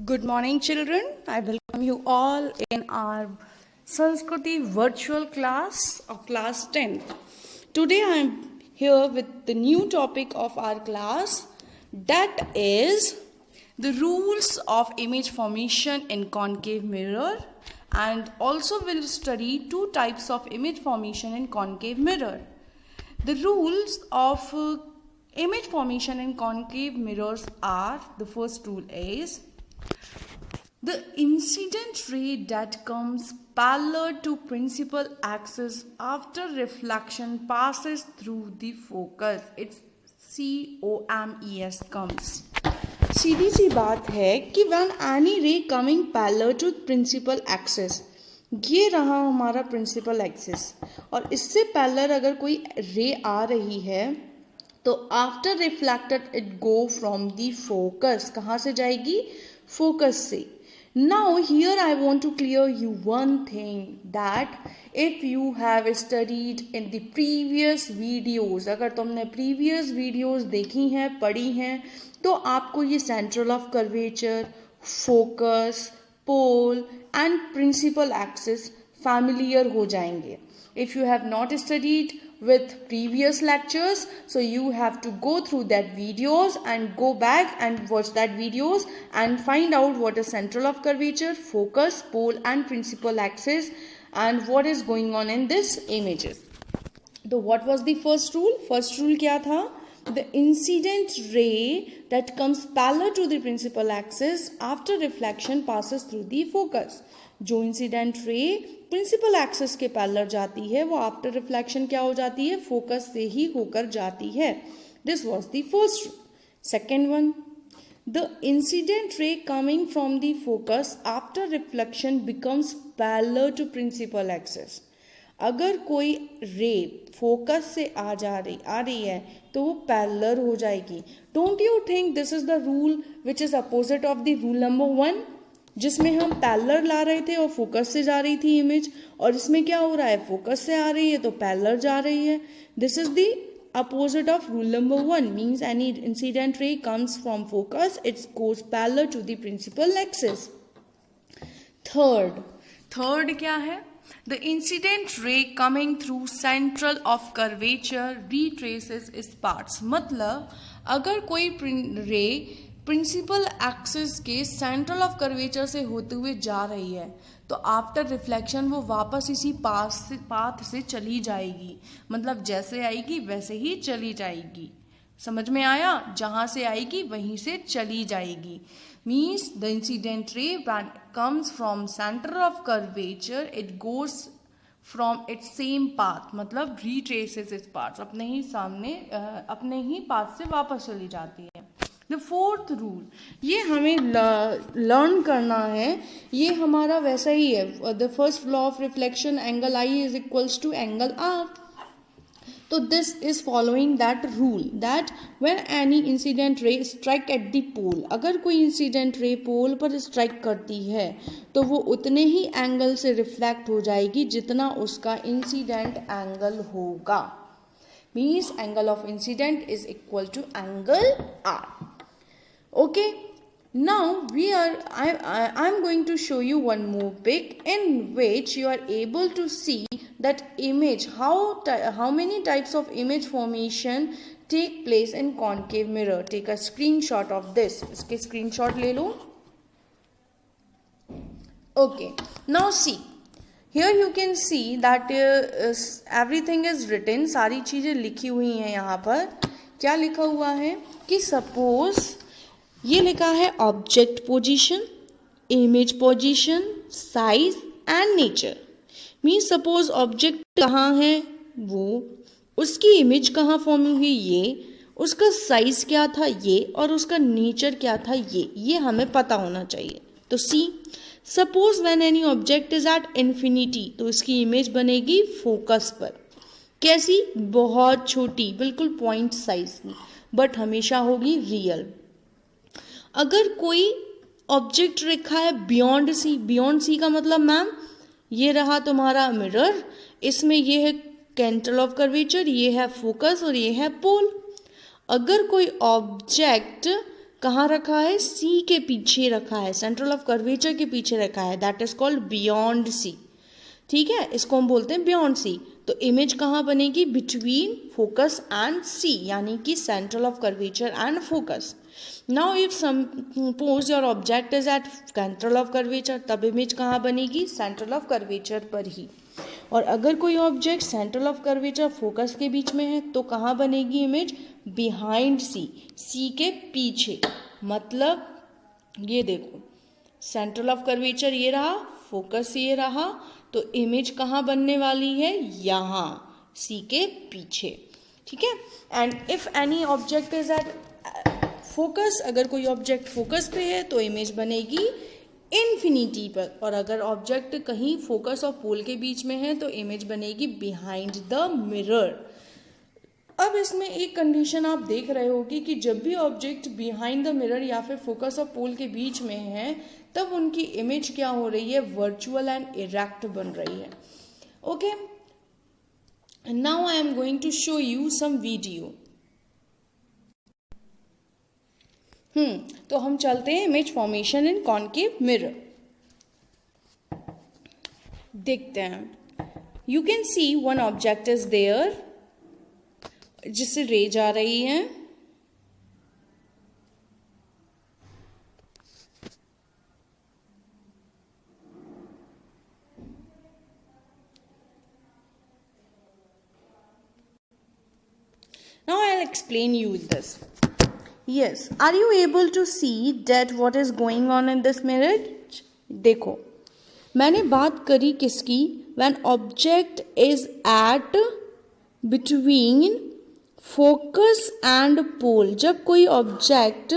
Good morning, children. I welcome you all in our Sanskriti virtual class of class 10th. Today I am here with the new topic of our class, that is the rules of image formation in concave mirror, and also will study two types of image formation in concave mirror. The rules of image formation in concave mirrors are, the first rule is, the incident ray that comes parallel to principal axis after reflection passes through the focus. It's COMES comes. सीधी सी बात है कि when any ray coming parallel to principal axis, ये रहा हमारा principal axis, और इससे parallel अगर कोई रे आ रही है तो after reflected it go from the focus. कहाँ से जाएगी? फोकस से. Now here I want to clear you one thing, that if you have studied in the previous videos, अगर तुमने previous videos देखी हैं, पढ़ी हैं, तो आपको ये central of curvature, focus, pole and principal axis familiar हो जाएंगे. If you have not studied with previous lectures, so you have to go through that videos and go back and watch that videos and find out what is central of curvature, focus, pole and principal axis and what is going on in this images. So what was the first rule? First rule क्या था? The incident ray that comes parallel to the principal axis after reflection passes through the focus. जो incident ray principal axis के parallel जाती है वो after reflection क्या हो जाती है? फोकस से ही होकर जाती है. This was the first rule. Second one, the incident ray coming from the focus after reflection becomes parallel to principal axis. अगर कोई रे फोकस से आ रही है तो वो पैरेलल हो जाएगी. Don't you think this is the rule which is opposite of the rule number 1, जिसमें हम पैरेलल ला रहे थे और फोकस से जा रही थी इमेज, और इसमें क्या हो रहा है? फोकस से आ रही है तो पैरेलल जा रही है. This is the opposite of rule number 1, means any incident ray comes from focus, its goes parallel to the principal axis. Third क्या है? The incident ray coming through central of curvature retraces its parts. मतलब अगर कोई रे principal axis के central of curvature से होते हुए जा रही है तो आफ्टर रिफ्लेक्शन वो वापस इसी पाथ से चली जाएगी. मतलब जैसे आएगी वैसे ही चली जाएगी. समझ में आया? जहाँ से आएगी वहीं से चली जाएगी. Means the incident ray comes from centre of curvature, it goes from its same path, मतलब रिट्रेसेस इट्स पार्ट्स, अपने ही पाथ से वापस चली जाती है. द फोर्थ रूल, ये हमें लर्न करना है, ये हमारा वैसा ही है. The first law of reflection, angle I is equals to angle R. तो this is following that rule, that when any incident ray strike at the pole, अगर कोई इंसिडेंट रे पोल पर स्ट्राइक करती है तो वो उतने ही एंगल से रिफ्लेक्ट हो जाएगी जितना उसका इंसिडेंट एंगल होगा. Means angle of incident is equal to angle R. Okay, now I'm going to show you one more pic in which you are able to see that image, how many types of image formation take place in concave mirror. Take a screenshot of this. इसके screenshot ले लो. Okay, now see. Here you can see that everything is written. सारी चीज़ें लिखी हुई हैं यहाँ पर. क्या लिखा हुआ है कि suppose ये लिखा है object position, image position, size and nature. Means suppose object कहाँ है वो, उसकी इमेज कहाँ फॉर्म हुई ये, उसका साइज क्या था ये, और उसका नेचर क्या था ये हमें पता होना चाहिए. तो see, suppose when any object is at infinity, तो इसकी इमेज बनेगी फोकस पर. कैसी? बहुत छोटी, बिल्कुल पॉइंट साइज की, बट हमेशा होगी रियल. अगर कोई ऑब्जेक्ट रखा है बियॉन्ड सी का मतलब मैम ये रहा तुम्हारा मिरर, इसमें ये है सेंटर ऑफ कर्वेचर, ये है फोकस और ये है पोल. अगर कोई ऑब्जेक्ट कहाँ रखा है? सी के पीछे रखा है, सेंट्रल ऑफ कर्वेचर के पीछे रखा है, that is called beyond C. ठीक है, इसको हम बोलते हैं बियॉन्ड सी। तो इमेज कहाँ बनेगी? बिटवीन फोकस एंड सी, यानी कि central of curvature and focus. Now if suppose your object is at central of curvature, तब इमेज कहाँ बनेगी? सेंट्रल ऑफ कर्वेचर पर ही। और अगर कोई object central of curvature focus के बीच में है तो कहाँ बनेगी इमेज? बिहाइंड सी, सी के पीछे। मतलब ये देखो, सेंट्रल ऑफ कर्वेचर ये रहा, फोकस ये रहा, तो इमेज कहाँ बनने वाली है? यहाँ सी के पीछे। ठीक है, and if any object is at focus, अगर कोई ऑब्जेक्ट फोकस पे है तो इमेज बनेगी इन्फिनिटी पर, और अगर ऑब्जेक्ट कहीं फोकस और पोल के बीच में है तो इमेज बनेगी बिहाइंड द मिरर। अब इसमें एक कंडीशन आप देख रहे होगी कि जब भी ऑब्जेक्ट बिहाइंड द मिरर या फिर फोकस और पोल के बीच में है तब उनकी इमेज क्या हो रही है? वर्चुअल एंड इरेक्ट बन रही है। Okay, now I am going to show you some video. तो हम चलते हैं image formation in concave mirror, देखते हैं। You can see one object is there, जिससे रे जा रही है। Now I'll explain you this. Yes, are you able to see that what is going on in this mirror? देखो, मैंने बात करी किसकी? When object is at between focus and pole, जब कोई ऑब्जेक्ट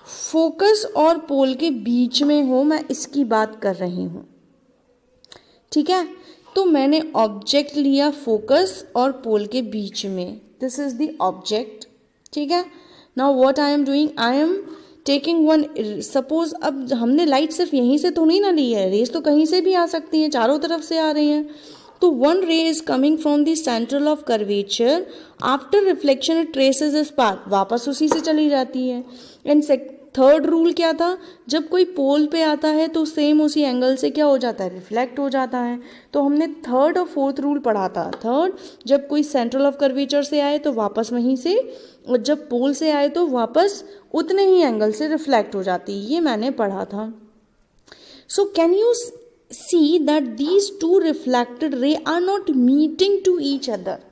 फोकस और पोल के बीच में हो, मैं इसकी बात कर रही हूँ। ठीक है, तो मैंने ऑब्जेक्ट लिया फोकस और पोल के बीच में, दिस इज द ऑब्जेक्ट। ठीक है, now what I am doing, I am taking one, suppose अब हमने लाइट सिर्फ यहीं से तो नहीं ना ली है, रेज तो कहीं से भी आ सकती हैं, चारों तरफ से आ रही हैं। तो वन रे is coming from the central of curvature, after reflection it traces इस पाथ, वापस उसी से चली जाती है। एंड थर्ड रूल क्या था? जब कोई पोल पे आता है तो सेम उसी एंगल से क्या हो जाता है? रिफ्लेक्ट हो जाता है। तो हमने थर्ड और फोर्थ रूल पढ़ा था। थर्ड, जब कोई सेंट्रल ऑफ कर्वेचर से आए तो वापस वहीं से, और जब पोल से आए तो वापस उतने ही एंगल से रिफ्लेक्ट हो जाती है, ये मैंने पढ़ा था। So can you see that these two reflected ray are not meeting to each other.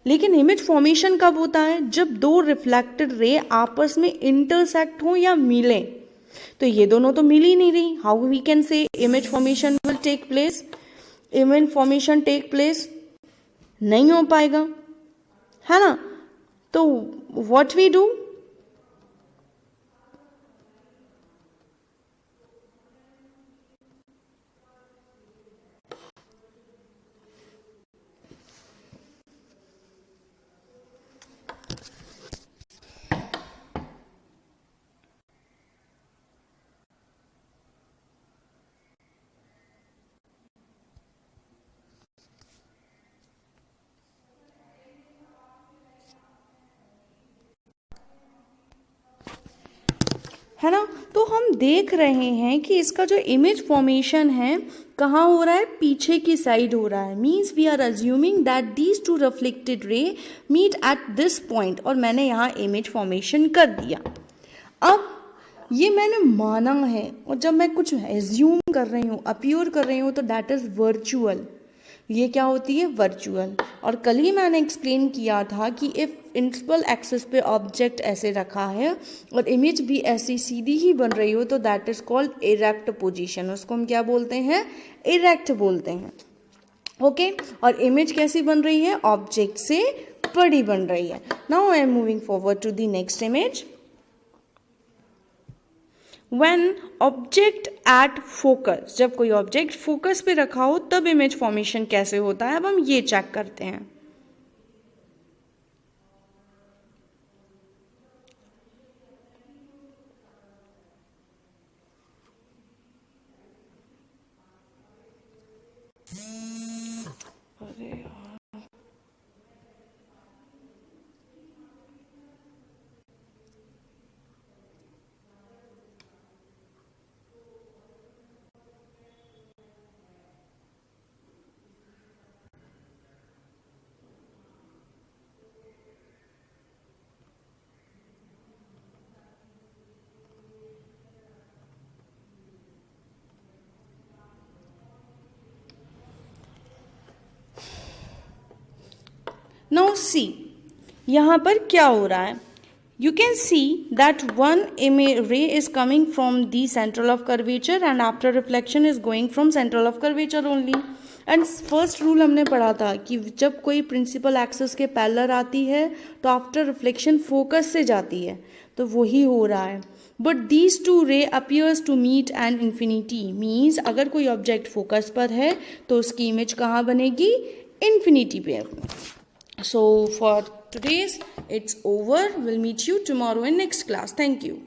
लेकिन इमेज फॉर्मेशन कब होता है? जब दो रिफ्लेक्टेड रे आपस में इंटरसेक्ट हो या मिले। तो ये दोनों तो मिल ही नहीं रही, how we can say image formation will take place? Image formation take place नहीं हो पाएगा, है ना? तो व्हाट वी डू, है ना? तो हम देख रहे हैं कि इसका जो इमेज फॉर्मेशन है कहाँ हो रहा है? पीछे की साइड हो रहा है। Means we are assuming that these two reflected ray meet at this point, और मैंने यहाँ इमेज फॉर्मेशन कर दिया। अब ये मैंने माना है, और जब मैं कुछ एज्यूम कर रही हूँ, अपीयर कर रही हूँ, तो दैट इज वर्चुअल। ये क्या होती है? वर्चुअल। और कल ही मैंने एक्सप्लेन किया था कि इफ प्रिंसिपल एक्सिस पे ऑब्जेक्ट ऐसे रखा है और इमेज भी ऐसी सीधी ही बन रही हो तो that is called erect position. उसको हम क्या बोलते हैं? इरेक्ट बोलते हैं। ओके, और इमेज कैसी बन रही है? ऑब्जेक्ट से बड़ी बन रही है। Now I am moving forward to the next image. When object at focus, जब कोई ऑब्जेक्ट फोकस पे रखा हो तब इमेज फॉर्मेशन कैसे होता है, अब हम ये चेक करते हैं। अरे नाउ सी यहाँ पर क्या हो रहा है. You can see that one ray is coming from the central of curvature and after reflection is going from central of curvature only. And first rule हमने पढ़ा था कि जब कोई प्रिंसिपल एक्सिस के पैरेलल आती है तो आफ्टर रिफ्लेक्शन फोकस से जाती है, तो वही हो रहा है. But these two ray appears to meet an infinity, means अगर कोई ऑब्जेक्ट फोकस पर है तो उसकी इमेज कहाँ बनेगी, इन्फिनिटी पे. So for today's it's over. We'll meet you tomorrow in next class. Thank you.